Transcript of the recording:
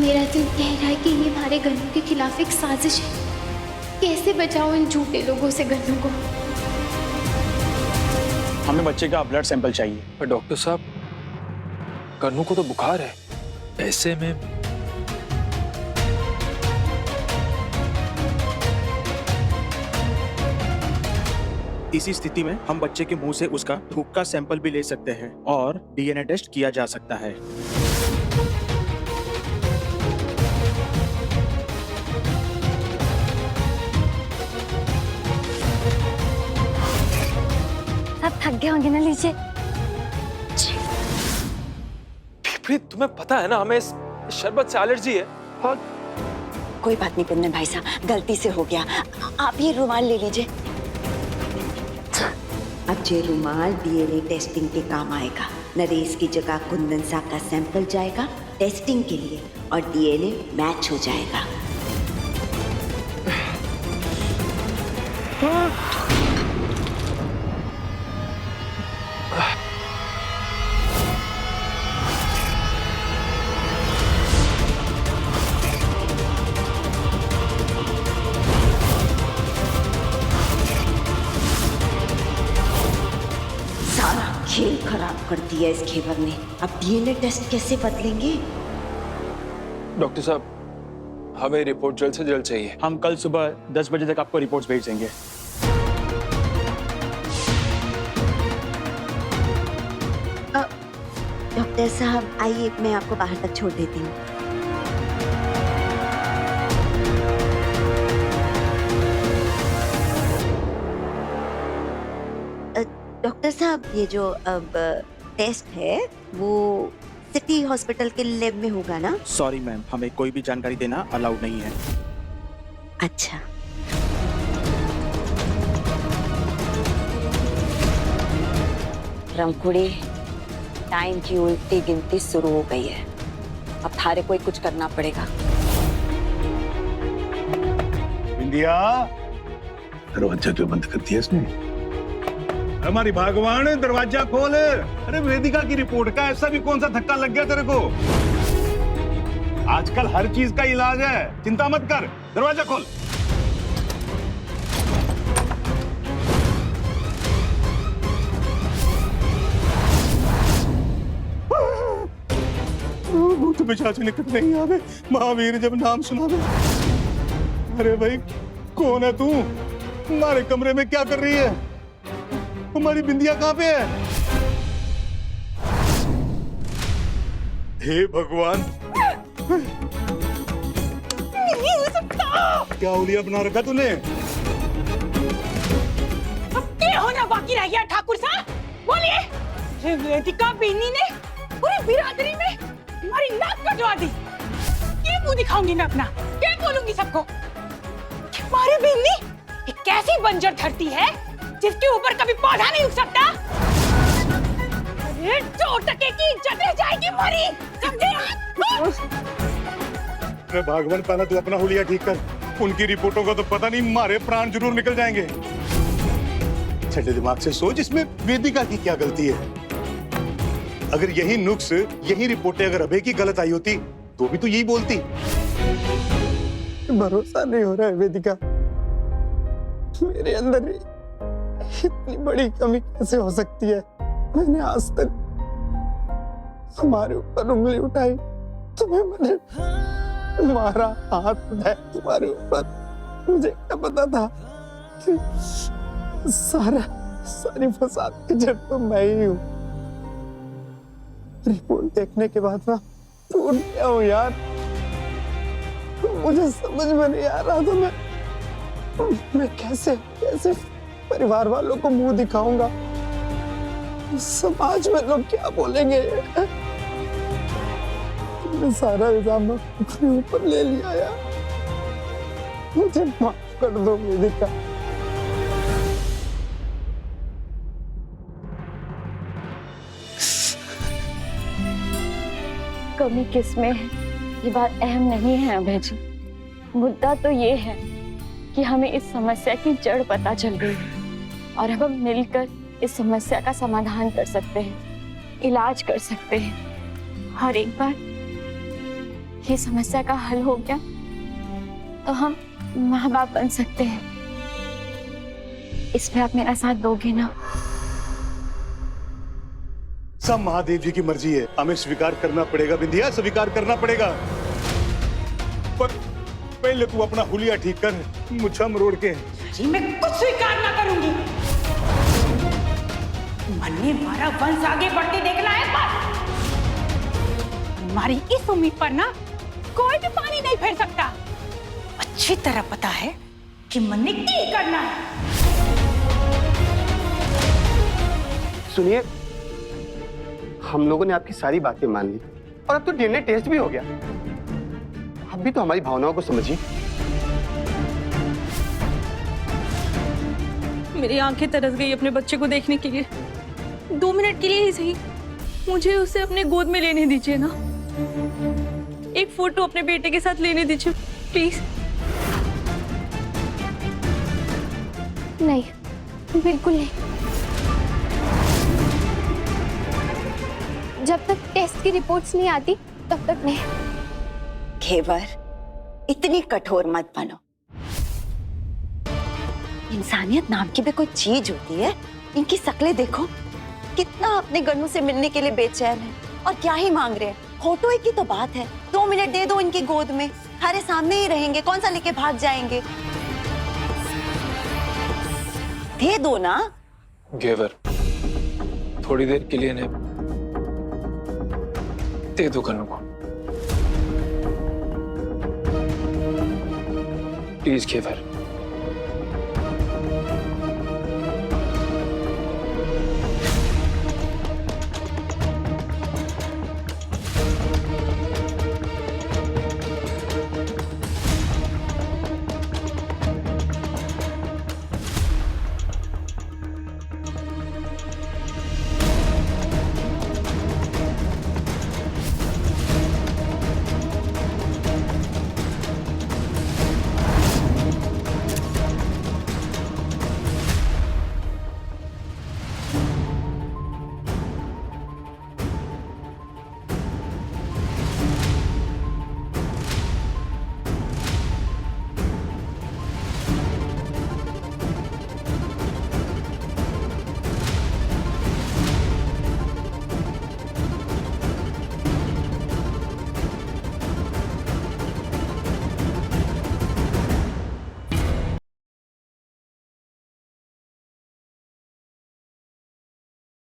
मेरा दिल कह रहा है कि ये हमारे गन्नू के खिलाफ एक साजिश है। कैसे बचाओ इन झूठे लोगों से गन्नू को? हमें बच्चे का ब्लड सैंपल चाहिए। पर डॉक्टर साहब, गन्नू को तो बुखार है, ऐसे में इसी स्थिति में हम बच्चे के मुंह से उसका थूक का सैंपल भी ले सकते हैं और डीएनए टेस्ट किया जा सकता है। सब थक गए होंगे ना, लीजिए। भी तुम्हें पता है ना, हमें इस शरबत से एलर्जी है। और कोई बात नहीं कुंदन भाई साहब, गलती से हो गया। आप ये रुमाल ले लीजिए। अब ये रुमाल डीएनए टेस्टिंग के काम आएगा। नरेश की जगह कुंदन सा का सैंपल जाएगा टेस्टिंग के लिए और डीएनए मैच हो जाएगा। खेल खराब कर दिया इस घेवर ने। अब डीएनए टेस्ट कैसे बदलेंगे? डॉक्टर साहब, हमें रिपोर्ट जल्द से जल्द चाहिए। हम कल सुबह 10 बजे तक आपको रिपोर्ट्स भेज देंगे। डॉक्टर साहब आइए, मैं आपको बाहर तक छोड़ देती हूँ। डॉक्टर साहब, ये जो अब टेस्ट है वो सिटी हॉस्पिटल के लैब में होगा ना? सॉरी मैम, हमें कोई भी जानकारी देना अलाउड नहीं है। अच्छा। रंकुड़ी, टाइम की उल्टी गिनती शुरू हो गई है। अब थारे को ही कुछ करना पड़ेगा। इंडिया, दरवाजा क्यों बंद कर दिया इसने? हमारी भगवान, दरवाजा खोल। अरे वेदिका की रिपोर्ट का ऐसा भी कौन सा धक्का लग गया तेरे को? आजकल हर चीज का इलाज है, चिंता मत कर। दरवाजा खोल। भूत पिशाच निकट नहीं आवे, महावीर जब नाम सुनावे। अरे भाई, कौन है तू? हमारे कमरे में क्या कर रही है? हमारी बिंदिया कहाँ पे है? हे भगवान, नहीं हो सकता। क्या उलिया बना रखा तूने? अब क्या होना बाकी रह गया ठाकुर साहब? बोलिए। वेदिका बेनी ने पूरी बिरादरी में हमारी नाक कटवा दी। क्या मुंह दिखाऊंगी मैं अपना? क्या बोलूंगी सबको? हमारी बेनी एक कैसी बंजर धरती है जिसके ऊपर कभी पौधा नहीं उग सकता। अरे चोर टके की इज्जत रह जाएगी हमारी, समझे आप? अरे भगवान, पहले तू अपना हुलिया ठीक कर। उनकी रिपोर्टों का तो पता नहीं, हमारे प्राण जरूर निकल जाएंगे। ठंडे दिमाग से सोच, इसमें वेदिका की क्या गलती है? अगर यही नुक्स, यही रिपोर्टें अगर अभय की गलत आई होती तो भी तो यही बोलती। भरोसा नहीं हो रहा है वेदिका, मेरे अंदर इतनी बड़ी कमी कैसे हो सकती है? मैंने आज तक हमारे ऊपर उंगली उठाई, तुम्हें मैंने मारा, हाथ उठाया तुम्हारे ऊपर। मुझे क्या पता था कि सारी फसाद की जड़ तो मैं ही हूँ। रिपोर्ट देखने के बाद मैं टूट गया हूँ यार। मुझे समझ में नहीं आ रहा था मैं कैसे परिवार वालों को मुंह दिखाऊंगा। समाज में लोग क्या बोलेंगे? तुमने सारा इल्जाम अपने ऊपर ले लिया यार। मुझे माफ कर दो वेदिका। कमी किसमें है ये बात अहम नहीं है अभय जी। मुद्दा तो ये है कि हमें इस समस्या की जड़ पता चल गई है और अब हम मिलकर इस समस्या का समाधान कर सकते हैं, इलाज कर सकते हैं। और एक बार ये समस्या का हल हो गया तो हम माँ बाप बन सकते हैं। इसमें आप मेरा साथ दोगे ना? सब महादेव जी की मर्जी है, हमें स्वीकार करना पड़ेगा बिंदिया, स्वीकार करना पड़ेगा। पर पहले तू अपना हुलिया ठीक कर, मुच्छा मरोड़ के। जी मैं कुछ स्वीकार ना करूंगी। मैंने हमारा वंश आगे बढ़ते देखना है बस। हमारी इस उम्मीद पर ना कोई भी पानी नहीं फेर सकता। अच्छी तरह पता है कि मैंने क्या करना है। सुनिए, हम लोगों ने आपकी सारी बातें मान ली और अब तो डीएनए टेस्ट भी हो गया। आप भी तो हमारी भावनाओं को समझिए। मेरी आंखें तरस गई अपने बच्चे को देखने के लिए। 2 मिनट के लिए ही सही, मुझे उसे अपने गोद में लेने दीजिए ना। एक फोटो अपने बेटे के साथ लेने दीजिए प्लीज। नहीं, बिल्कुल नहीं। जब तक टेस्ट की रिपोर्ट्स नहीं आती तब तक नहीं। घेवर, इतनी कठोर मत बनो। इंसानियत नाम की भी कोई चीज होती है। इनकी शक्लें देखो, कितना अपने गन्नू से मिलने के लिए बेचैन है और क्या ही मांग रहे हैं। फोटो एक ही तो बात है, 2 मिनट दे दो इनकी गोद में, हमारे सामने ही रहेंगे, कौन सा लेके भाग जाएंगे। दे दो ना। घेवर, थोड़ी देर के लिए ने दे दो गन्नू को प्लीज। घेवर